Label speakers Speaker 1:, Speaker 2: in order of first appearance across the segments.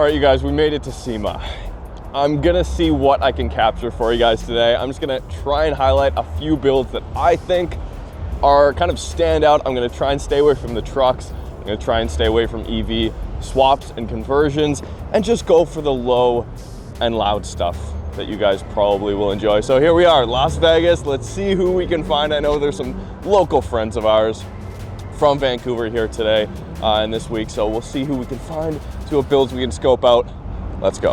Speaker 1: All right, you guys, we made it to SEMA. I'm gonna see what I can capture for you guys today. I'm just gonna try and highlight a few builds that I think are kind of stand out. I'm gonna try and stay away from the trucks. I'm gonna try and stay away from EV swaps and conversions and just go for the low and loud stuff that you guys probably will enjoy. So here we are, Las Vegas. Let's see who we can find. I know there's some local friends of ours from Vancouver here today and this week. So we'll see who we can find, see what builds we can scope out. Let's go.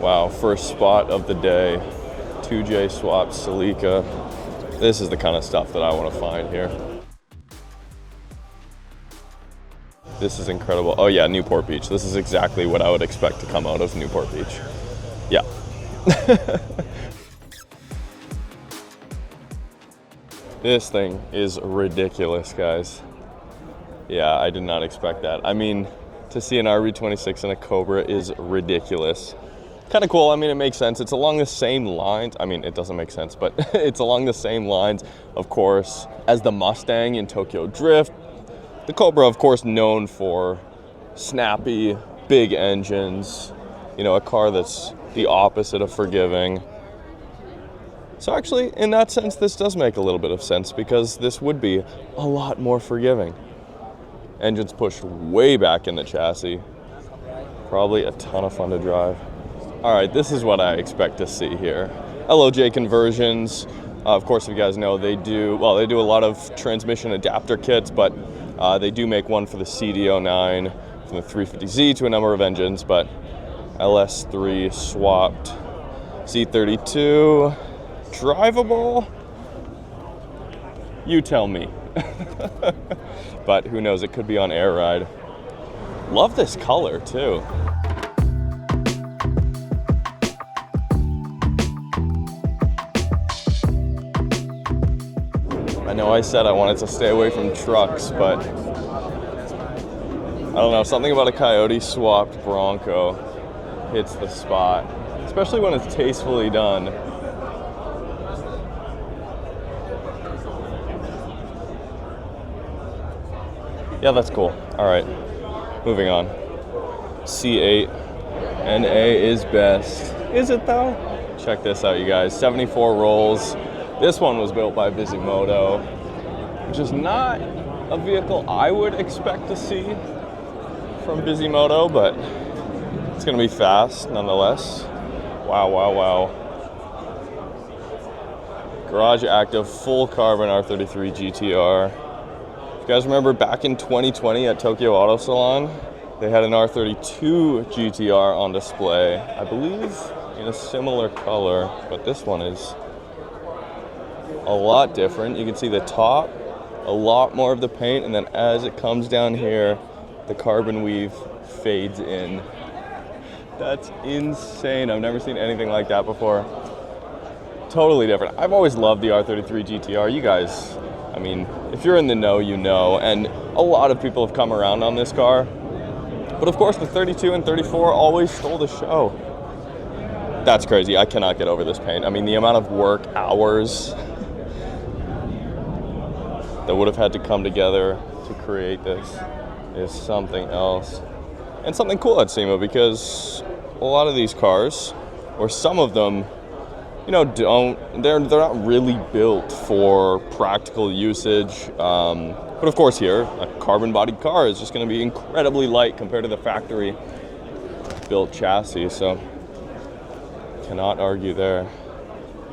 Speaker 1: Wow, first spot of the day, 2J swaps, Celica. This is the kind of stuff that I want to find here. This is incredible. Oh yeah, Newport Beach. This is exactly what I would expect to come out of Newport Beach. Yeah. This thing is ridiculous, guys. Yeah, I did not expect that. I mean, to see an RB26 and a Cobra is ridiculous. Kind of cool. I mean, it makes sense. It's along the same lines. I mean, it doesn't make sense, but it's along the same lines, of course, as the Mustang in Tokyo Drift. The Cobra, of course, known for snappy, big engines. You know, a car that's the opposite of forgiving. So actually, in that sense, this does make a little bit of sense because this would be a lot more forgiving. Engines pushed way back in the chassis. Probably a ton of fun to drive. All right, this is what I expect to see here. LOJ conversions, of course, if you guys know, they do a lot of transmission adapter kits, but they do make one for the CD09, from the 350Z to a number of engines, but LS3 swapped, C32, drivable? You tell me. But who knows, it could be on air ride. Love this color too. I know I said I wanted to stay away from trucks, but I don't know, something about a Coyote swapped Bronco hits the spot, especially when it's tastefully done. Yeah, that's cool. All right, moving on. C8, NA is best. Is it though? Check this out, you guys, 74 rolls. This one was built by Bisimoto, which is not a vehicle I would expect to see from Bisimoto, but it's gonna be fast nonetheless. Wow, wow, wow. Garage active, full carbon R33 GTR. If you guys remember back in 2020 at Tokyo Auto Salon, they had an R32 GTR on display, I believe in a similar color, but this one is a lot different. You can see the top, a lot more of the paint, and then as it comes down here, the carbon weave fades in. That's insane. I've never seen anything like that before. Totally different. I've always loved the R33 GTR. You guys, I mean, if you're in the know, you know, and a lot of people have come around on this car. But of course, the 32 and 34 always stole the show. That's crazy. I cannot get over this paint. I mean, the amount of work, hours, that would have had to come together to create this is something else. And something cool at SEMA, because a lot of these cars, or some of them, you know, they're not really built for practical usage. But of course here, a carbon bodied car is just gonna be incredibly light compared to the factory built chassis, so cannot argue there.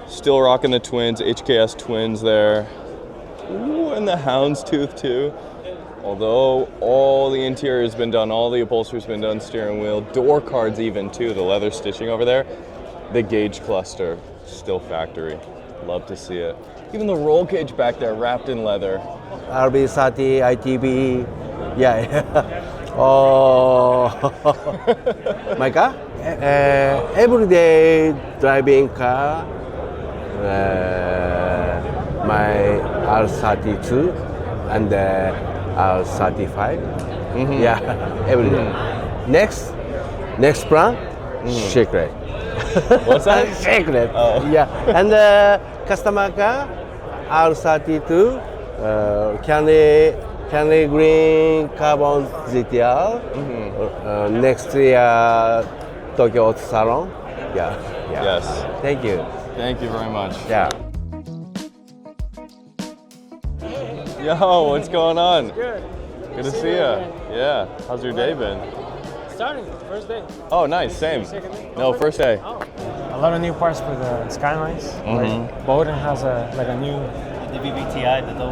Speaker 1: Still rocking the twins, HKS twins there. Ooh, and the houndstooth too. Although all the interior has been done, all the upholstery's been done, steering wheel, door cards even too, the leather stitching over there. The gauge cluster, still factory. Love to see it. Even the roll cage back there wrapped in leather.
Speaker 2: RB30, ITB, yeah. Oh, my car? Everyday driving car. My R32 and R35. Yeah, every day. Next plan, secret.
Speaker 1: What's that?
Speaker 2: Secret.
Speaker 1: Oh.
Speaker 2: Yeah. And customer car R32 candy green carbon GTR. Next year Tokyo Auto Salon. Yeah.
Speaker 1: Yes.
Speaker 2: Thank you.
Speaker 1: Thank you very much.
Speaker 2: Yeah.
Speaker 1: Yo, what's going on?
Speaker 3: Good.
Speaker 1: Good to see you. Yeah. How's your day been?
Speaker 3: Starting, first day.
Speaker 1: Oh, nice. Same.
Speaker 3: Second day?
Speaker 1: No, first day.
Speaker 3: Oh. A lot of new parts for the Skylines. Like Bowden has a new.
Speaker 4: The BBTI, the double.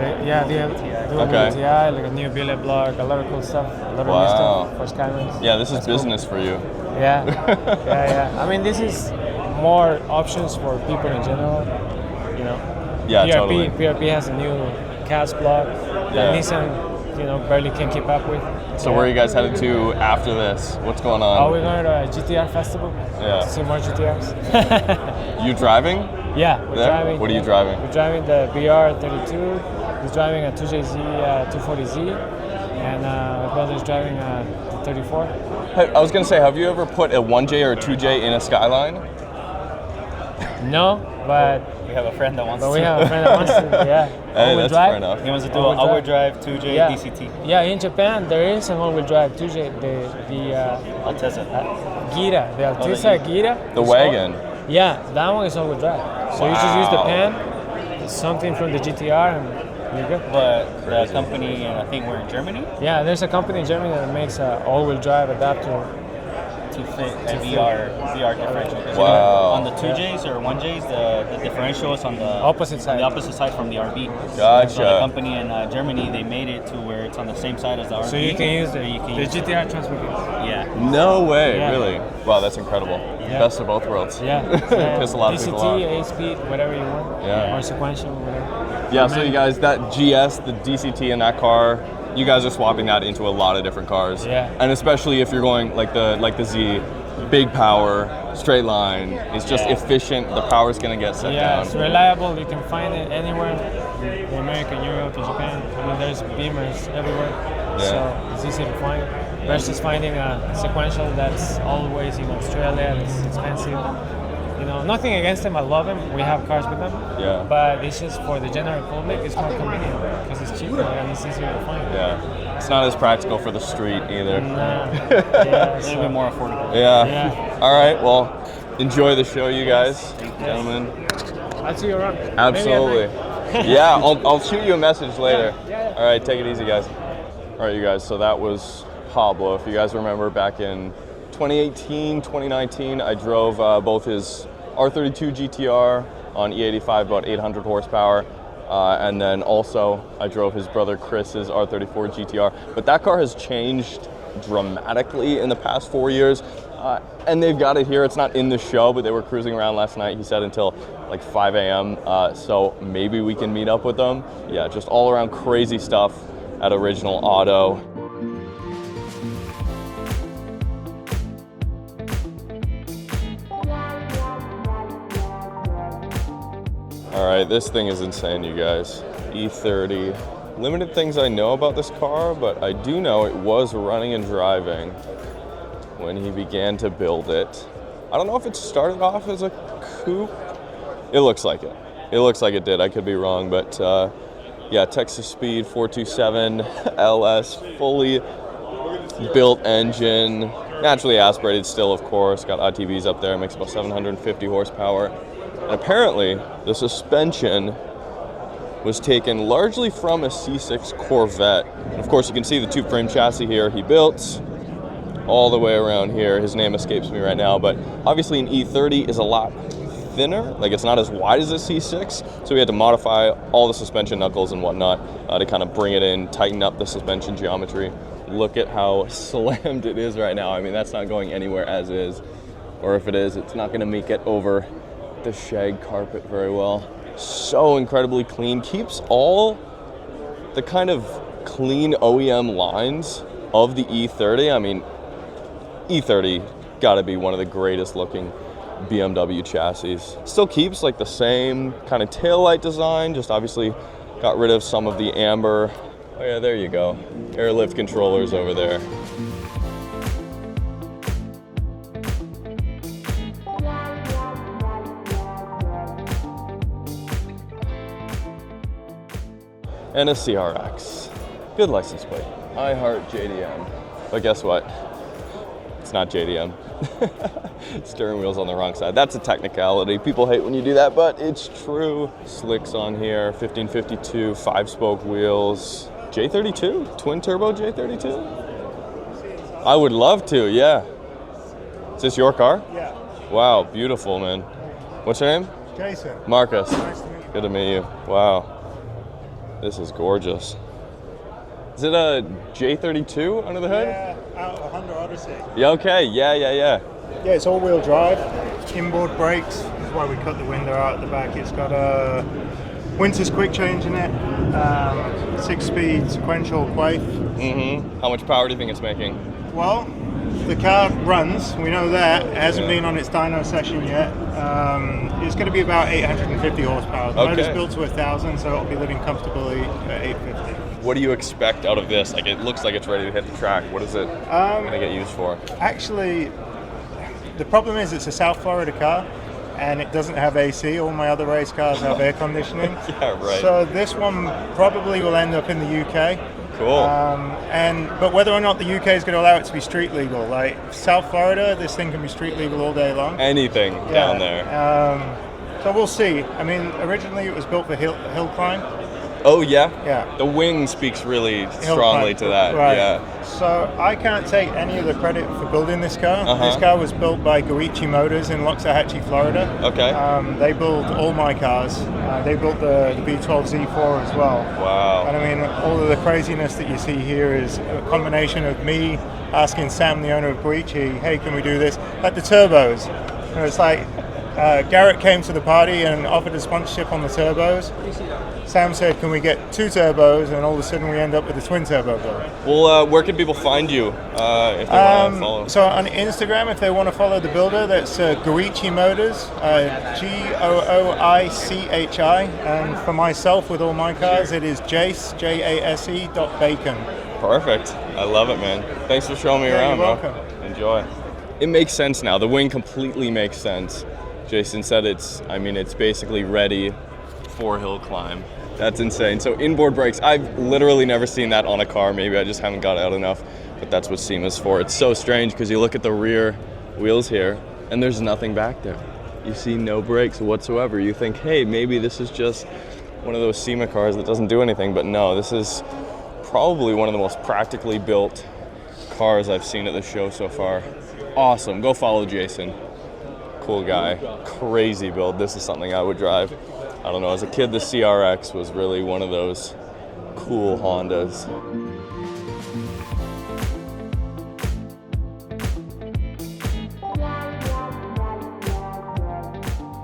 Speaker 3: Dual
Speaker 1: Okay.
Speaker 3: BTI, like a new billet block, a lot of cool stuff, a lot of
Speaker 1: Wow.
Speaker 3: new stuff for Skylines.
Speaker 1: Yeah, this is
Speaker 3: That's cool.
Speaker 1: business for you.
Speaker 3: Yeah, yeah. I mean, this is more options for people in general. You know.
Speaker 1: Yeah,
Speaker 3: PRP,
Speaker 1: totally.
Speaker 3: PRP has a new CAS block
Speaker 1: Yeah.
Speaker 3: that Nissan, barely can keep up with.
Speaker 1: So where are you guys headed to after this? What's going on?
Speaker 3: Oh, we're going to a GTR festival.
Speaker 1: Yeah.
Speaker 3: To see more GTRs.
Speaker 1: You driving?
Speaker 3: Yeah, we're
Speaker 1: There?
Speaker 3: driving.
Speaker 1: What are you driving?
Speaker 3: We're driving the BR32. He's driving a 2JZ 240Z, and my brother's driving a 34.
Speaker 1: Hey, I was gonna say, have you ever put a 1J or a 2J in a Skyline?
Speaker 3: No, but
Speaker 4: We have a friend that wants
Speaker 3: we
Speaker 4: to.
Speaker 3: have a friend that wants to. Yeah.
Speaker 1: Hey,
Speaker 3: All-wheel
Speaker 1: that's
Speaker 3: drive.
Speaker 1: fair enough.
Speaker 4: He wants to do
Speaker 3: All-wheel
Speaker 4: an all-wheel drive 2J
Speaker 3: Yeah.
Speaker 4: DCT.
Speaker 3: Yeah, in Japan there is an all-wheel drive 2J. The
Speaker 4: Altezza.
Speaker 3: Gira, the Altezza Gira.
Speaker 1: The
Speaker 3: is
Speaker 1: wagon.
Speaker 3: Yeah, that one is all-wheel drive. So you just use the
Speaker 1: Wow.
Speaker 3: pan, something from the GTR, and you're good.
Speaker 4: But the company, I think we're in Germany,
Speaker 3: Yeah, there's a company in Germany that makes an all-wheel drive adapter.
Speaker 4: to fit a VR differential. 'Cause,
Speaker 1: Wow.
Speaker 4: on the 2Js or 1Js, the differential is on the
Speaker 3: Opposite side.
Speaker 4: On the opposite side from the RB.
Speaker 1: Gotcha.
Speaker 4: So the company in Germany, they made it to where it's on the same side as the RB.
Speaker 3: So you can use the GTR transmission.
Speaker 4: Yeah.
Speaker 1: No way,
Speaker 3: Yeah.
Speaker 1: really? Wow, that's incredible.
Speaker 3: Yeah.
Speaker 1: Best of both worlds.
Speaker 3: Yeah.
Speaker 1: Piss a lot of people off.
Speaker 3: DCT, 8-speed, whatever you want.
Speaker 1: Yeah.
Speaker 3: Or sequential, whatever.
Speaker 1: Yeah, so you guys, that GS, the DCT in that car, you guys are swapping that into a lot of different cars.
Speaker 3: Yeah.
Speaker 1: And especially if you're going like the Z, big power, straight line. It's just
Speaker 4: Yeah.
Speaker 1: efficient. The power's gonna get set
Speaker 3: Yeah,
Speaker 1: down.
Speaker 3: it's reliable. You can find it anywhere. In America, Europe, in Japan. I mean, there's Beamers everywhere.
Speaker 1: Yeah.
Speaker 3: So it's easy to find. Versus finding a sequential that's always in Australia, it's expensive. Nothing against them. I love them. We have cars with them.
Speaker 1: Yeah.
Speaker 3: But it's just for the general public, it's more convenient because it's cheaper and it's easier to find.
Speaker 1: Yeah. It's not as practical for the street either.
Speaker 3: Nah. Yeah,
Speaker 4: A
Speaker 3: so-
Speaker 4: little bit more affordable.
Speaker 1: Yeah.
Speaker 3: Yeah.
Speaker 1: All right. Well, enjoy the show, you guys, gentlemen.
Speaker 3: I'll see you around.
Speaker 1: Absolutely.
Speaker 3: Maybe
Speaker 1: Yeah, I'll shoot you a message later.
Speaker 3: Yeah.
Speaker 1: All right, take it easy, guys. All right, you guys. So that was Pablo. If you guys remember, back in 2018, 2019, I drove both his R32 GTR on E85, about 800 horsepower. And then also I drove his brother Chris's R34 GTR. But that car has changed dramatically in the past 4 years. And they've got it here. It's not in the show, but they were cruising around last night, he said, until like 5 a.m. So maybe we can meet up with them. Yeah, just all around crazy stuff at Original Auto. All right, this thing is insane, you guys. E30. Limited things I know about this car, but I do know it was running and driving when he began to build it. I don't know if it started off as a coupe. It looks like it. It looks like it did. I could be wrong, but yeah, Texas Speed 427 LS, fully built engine, naturally aspirated still, of course. Got ITBs up there, makes about 750 horsepower. And apparently, the suspension was taken largely from a C6 Corvette. And of course, you can see the two-frame chassis here he built all the way around here. His name escapes me right now, but obviously an E30 is a lot thinner. Like, it's not as wide as a C6, so we had to modify all the suspension knuckles and whatnot to kind of bring it in, tighten up the suspension geometry. Look at how slammed it is right now. I mean, that's not going anywhere as is, or if it is, it's not going to make it over the shag carpet very well. So incredibly clean. Keeps all the kind of clean OEM lines of the E30. I mean, E30 gotta be one of the greatest looking BMW chassis. Still keeps like the same kind of taillight design, just obviously got rid of some of the amber. Oh yeah, there you go. Airlift controllers over there. and a CRX. Good license plate. I heart JDM. But guess what? It's not JDM. Steering wheel's on the wrong side. That's a technicality. People hate when you do that, but it's true. Slicks on here, 1552, 5-spoke wheels. J32? Twin turbo J32? I would love to, yeah. Is this your car?
Speaker 5: Yeah.
Speaker 1: Wow, beautiful, man. What's your name?
Speaker 5: Jason.
Speaker 1: Marcus.
Speaker 5: Nice to meet you.
Speaker 1: Good to meet you. Wow. This is gorgeous. Is it a J32 under the hood?
Speaker 5: Yeah, out of a Honda Odyssey.
Speaker 1: Yeah, okay. Yeah.
Speaker 5: Yeah, it's all-wheel drive, inboard brakes. That's why we cut the window out at the back. It's got a Winter's quick change in it, 6-speed sequential quaife.
Speaker 1: Mm-hmm. How much power do you think it's making?
Speaker 5: Well, the car runs. We know that. It hasn't been on its dyno session yet. It's going to be about 850 horsepower. The motor's built to 1,000, so it'll be living comfortably at 850.
Speaker 1: What do you expect out of this? Like, it looks like it's ready to hit the track. What is it going to get used for?
Speaker 5: Actually, the problem is it's a South Florida car, and it doesn't have AC. All my other race cars have air conditioning.
Speaker 1: Yeah, right.
Speaker 5: So this one probably will end up in the UK.
Speaker 1: Cool.
Speaker 5: But whether or not the UK is going to allow it to be street legal, like South Florida, this thing can be street legal all day long.
Speaker 1: Anything down there.
Speaker 5: So we'll see. I mean, originally it was built for hill climb.
Speaker 1: Oh, yeah?
Speaker 5: Yeah.
Speaker 1: The wing speaks really strongly to that.
Speaker 5: Right.
Speaker 1: Yeah.
Speaker 5: So I can't take any of the credit for building this car.
Speaker 1: Uh-huh.
Speaker 5: This car was built by Goichi Motors in Loxahatchee, Florida.
Speaker 1: Okay.
Speaker 5: They build all my cars. They built the V12 Z4 as well.
Speaker 1: Wow.
Speaker 5: And I mean, all of the craziness that you see here is a combination of me asking Sam, the owner of Goichi, hey, can we do this? Like the turbos. And it's like, Garrett came to the party and offered a sponsorship on the turbos. Sam said, can we get 2 turbos? And all of a sudden we end up with a twin turbo build.
Speaker 1: Well, where can people find you if they want to follow?
Speaker 5: So on Instagram, if they want to follow the builder, that's Goichi Motors, Gooichi. And for myself, with all my cars, it is Jase, JASE.bacon.
Speaker 1: Perfect. I love it, man. Thanks for showing me around,
Speaker 5: you're welcome.
Speaker 1: bro. Enjoy. It makes sense now. The wing completely makes sense. Jason said it's basically ready for hill climb. That's insane. So inboard brakes, I've literally never seen that on a car. Maybe I just haven't got out enough, but that's what SEMA's for. It's so strange because you look at the rear wheels here and there's nothing back there. You see no brakes whatsoever. You think, hey, maybe this is just one of those SEMA cars that doesn't do anything, but no, this is probably one of the most practically built cars I've seen at the show so far. Awesome. Go follow Jason. Cool guy. Crazy build. This is something I would drive. I don't know, as a kid, the CRX was really one of those cool Hondas.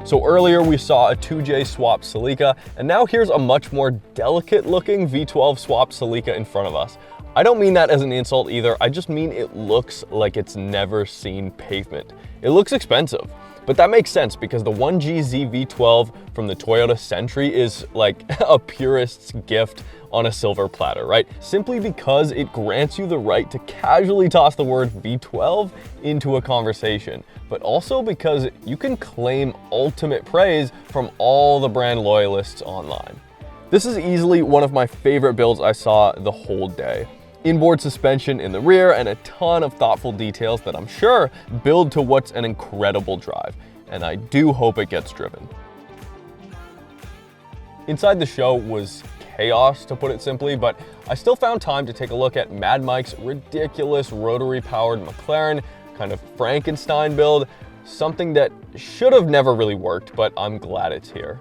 Speaker 1: So earlier we saw a 2J swapped Celica, and now here's a much more delicate looking V12 swapped Celica in front of us. I don't mean that as an insult either, I just mean it looks like it's never seen pavement. It looks expensive. But that makes sense because the 1GZ V12 from the Toyota Century is like a purist's gift on a silver platter, right? Simply because it grants you the right to casually toss the word V12 into a conversation, but also because you can claim ultimate praise from all the brand loyalists online. This is easily one of my favorite builds I saw the whole day. Inboard suspension in the rear and a ton of thoughtful details that I'm sure build to what's an incredible drive, and I do hope it gets driven. Inside the show was chaos, to put it simply, but I still found time to take a look at Mad Mike's ridiculous rotary-powered McLaren, kind of Frankenstein build, something that should have never really worked, but I'm glad it's here.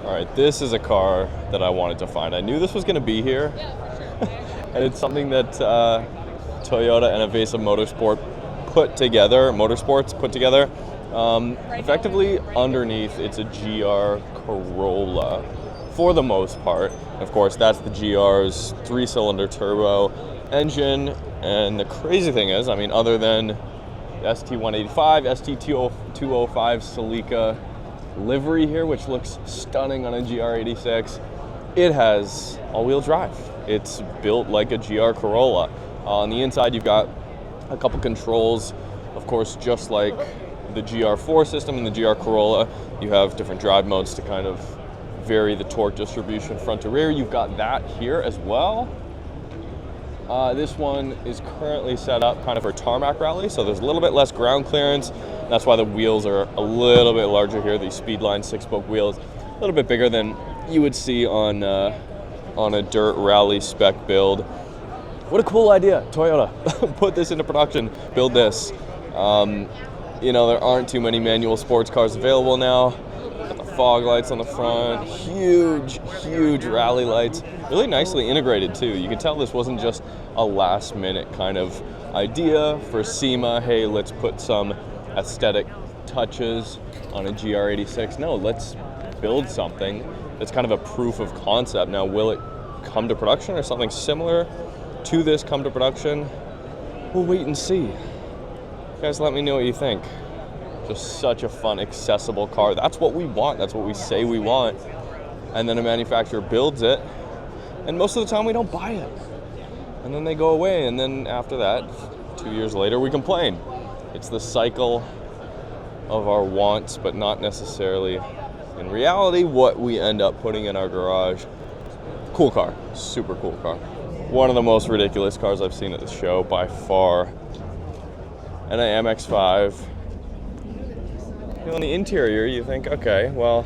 Speaker 1: All right, this is a car that I wanted to find. I knew this was gonna be here. Yeah, for sure. And it's something that Toyota and Avesa Motorsports put together. Effectively underneath, it's a GR Corolla for the most part. Of course, that's the GR's 3-cylinder turbo engine. And the crazy thing is, I mean, other than the ST185, ST205 Celica livery here, which looks stunning on a GR86. it has all-wheel drive. It's built like a GR Corolla. On the inside, you've got a couple controls, of course, just like the GR4 system and the GR Corolla. You have different drive modes to kind of vary the torque distribution front to rear. You've got that here as well. This one is currently set up kind of for tarmac rally, so there's a little bit less ground clearance. That's why the wheels are a little bit larger here. These Speedline 6-spoke wheels, a little bit bigger than you would see on a dirt rally spec build. What a cool idea, Toyota. Put this into production, build this. You know, there aren't too many manual sports cars available now. Got the fog lights on the front, huge rally lights. Really nicely integrated too. You can tell this wasn't just a last minute kind of idea for SEMA. Hey, let's put some aesthetic touches on a GR86. No, let's build something that's kind of a proof of concept. Now, will it come to production or something similar to this come to production? We'll wait and see. You guys, let me know what you think. Just such a fun, accessible car. That's what we want. That's what we say we want. And then a manufacturer builds it, and most of the time we don't buy it. And then they go away, and then after that, 2 years later, we complain. It's the cycle of our wants, but not necessarily, in reality, what we end up putting in our garage. Cool car, super cool car. One of the most ridiculous cars I've seen at the show by far. And an MX-5. On the interior, you think, okay, well,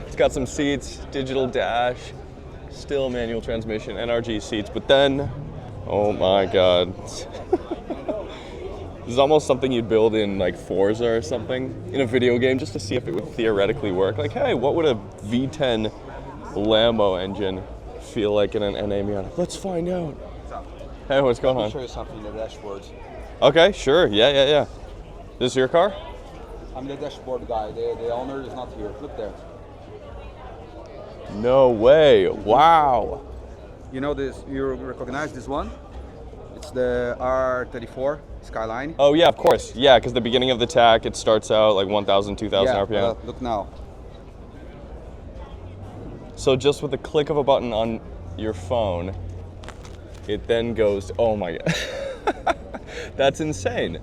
Speaker 1: it's got some seats, digital dash, still manual transmission, NRG seats, but then, oh my God. This is almost something you'd build in like Forza or something in a video game just to see if it would theoretically work. Like, hey, what would a V10 Lambo engine feel like in an NA Miata? Let's find out. Hey, what's going on?
Speaker 6: I'll show you something in the dashboard.
Speaker 1: Okay, sure, yeah. This is your car?
Speaker 6: I'm the dashboard guy. The owner is not here. Look there.
Speaker 1: No way, wow.
Speaker 6: You know this, you recognize this one? It's the R34 Skyline.
Speaker 1: Oh yeah, of course. Yeah, because the beginning of the tach, it starts out like 1,000, 2,000
Speaker 6: yeah,
Speaker 1: RPM.
Speaker 6: Look now.
Speaker 1: So just with the click of a button on your phone, it then goes, oh my God. That's insane.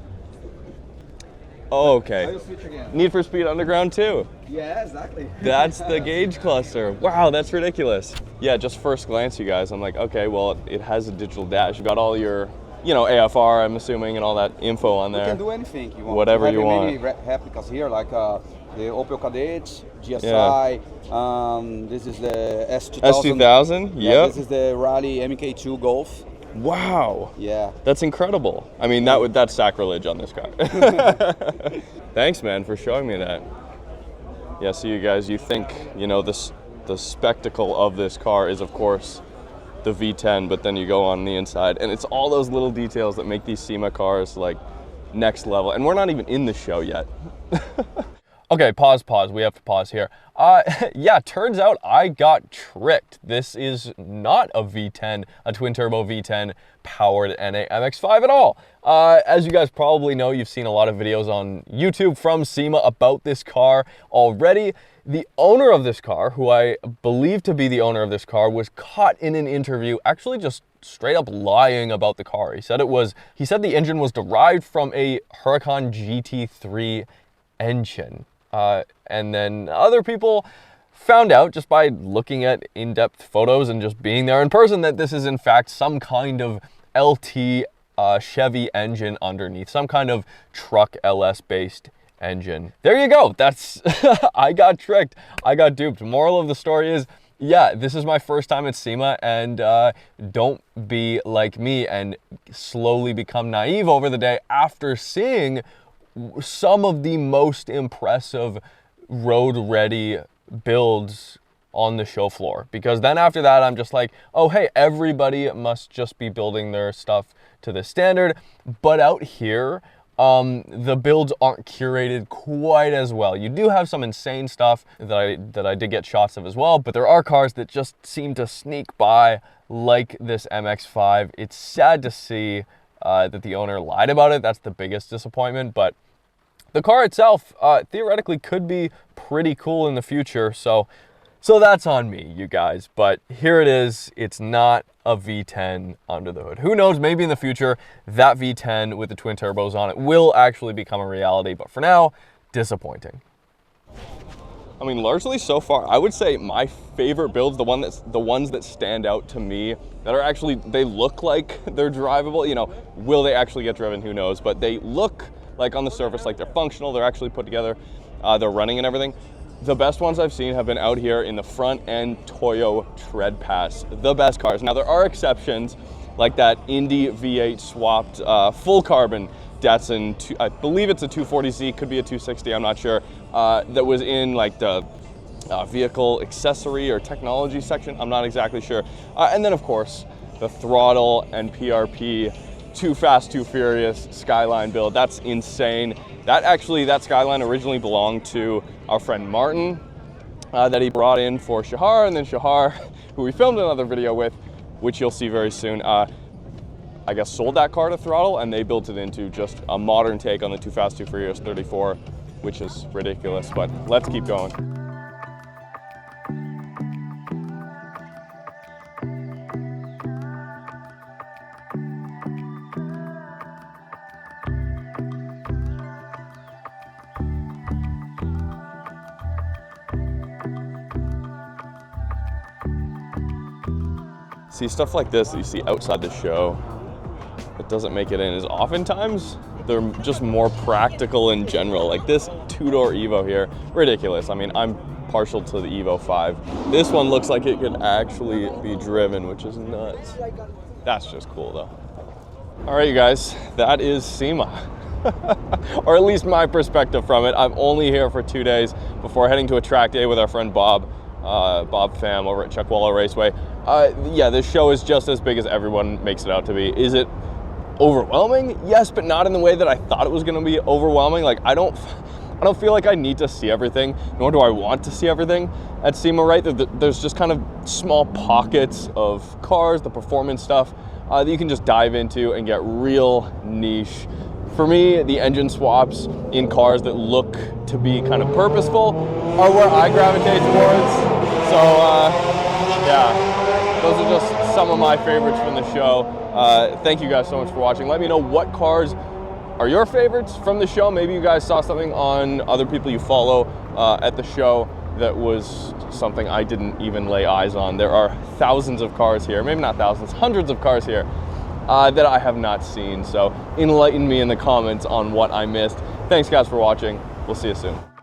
Speaker 1: Oh, okay.
Speaker 6: I'll switch again.
Speaker 1: Need for Speed Underground too.
Speaker 6: Yeah, exactly.
Speaker 1: That's the gauge cluster. Wow, that's ridiculous. Yeah, just first glance, you guys, I'm like, okay, well, it has a digital dash. You've got all your, you know, AFR, I'm assuming, and all that info on there.
Speaker 6: You can do anything you want.
Speaker 1: Whatever you want.
Speaker 6: Many replicas here, like the Opel Kadett, GSI. This is the S2000.
Speaker 1: S2000,
Speaker 6: Yeah,
Speaker 1: yep.
Speaker 6: this is the Rally MK2 Golf.
Speaker 1: Wow.
Speaker 6: Yeah.
Speaker 1: That's incredible. I mean, that's sacrilege on this car. Thanks, man, for showing me that. Yeah, so you guys, you think, you know, the spectacle of this car is, of course, the V10, but then you go on the inside, and it's all those little details that make these SEMA cars, like, next level. And we're not even in the show yet. Okay, pause. We have to pause here. Yeah, turns out I got tricked. This is not a V10, a twin-turbo V10 powered NA MX-5 at all. As you guys probably know, you've seen a lot of videos on YouTube from SEMA about this car already. The owner of this car, who I believe to be the owner of this car, was caught in an interview actually just straight up lying about the car. He said the engine was derived from a Huracan GT3 engine. And then other people found out just by looking at in-depth photos and just being there in person that this is in fact some kind of LT Chevy engine underneath, some kind of truck LS based engine. There you go. That's, I got tricked. I got duped. Moral of the story is, yeah, this is my first time at SEMA, and don't be like me and slowly become naive over the day after seeing some of the most impressive road-ready builds on the show floor. Because then after that, I'm just like, oh, hey, everybody must just be building their stuff to the standard. But out here, the builds aren't curated quite as well. You do have some insane stuff that I did get shots of as well, but there are cars that just seem to sneak by, like this MX-5. It's sad to see that the owner lied about it. That's the biggest disappointment, but the car itself theoretically could be pretty cool in the future. So So that's on me, you guys, but here it is. It's not a V10 under the hood. Who knows, maybe in the future, that V10 with the twin turbos on it will actually become a reality, but for now, disappointing. I mean, largely so far, I would say my favorite builds, the ones that stand out to me, that are actually, they look like they're drivable. You know, will they actually get driven? Who knows? But they look like on the surface like they're functional, they're actually put together, they're running and everything. The best ones I've seen have been out here in the front end Toyo Tread Pass, the best cars. Now there are exceptions, like that Indy V8 swapped full carbon Datsun, I believe it's a 240Z, could be a 260, I'm not sure, that was in like the vehicle accessory or technology section, I'm not exactly sure. And then of course, the throttle and PRP, Too Fast, Too Furious Skyline build, that's insane. That Skyline originally belonged to our friend Martin, that he brought in for Shahar, and then Shahar, who we filmed another video with, which you'll see very soon, I guess sold that car to Throttle, and they built it into just a modern take on the Too Fast, Too Furious 34, which is ridiculous, but let's keep going. See, stuff like this that you see outside the show, it doesn't make it in, is oftentimes they're just more practical in general. Like this two-door Evo here, ridiculous. I mean, I'm partial to the Evo 5. This one looks like it could actually be driven, which is nuts. That's just cool though. All right, you guys, that is SEMA. Or at least my perspective from it. I'm only here for 2 days before heading to a track day with our friend Bob Pham over at Chuckwalla Raceway. Yeah, this show is just as big as everyone makes it out to be. Is it overwhelming? Yes, but not in the way that I thought it was going to be overwhelming. Like I don't feel like I need to see everything, nor do I want to see everything at SEMA, right? There's just kind of small pockets of cars, the performance stuff, that you can just dive into and get real niche. For me, the engine swaps in cars that look to be kind of purposeful are where I gravitate towards. So yeah, those are just some of my favorites from the show. Thank you guys so much for watching. Let me know what cars are your favorites from the show. Maybe you guys saw something on other people you follow at the show that was something I didn't even lay eyes on. There are thousands of cars here, maybe not thousands, hundreds of cars here that I have not seen. So enlighten me in the comments on what I missed. Thanks guys for watching. We'll see you soon.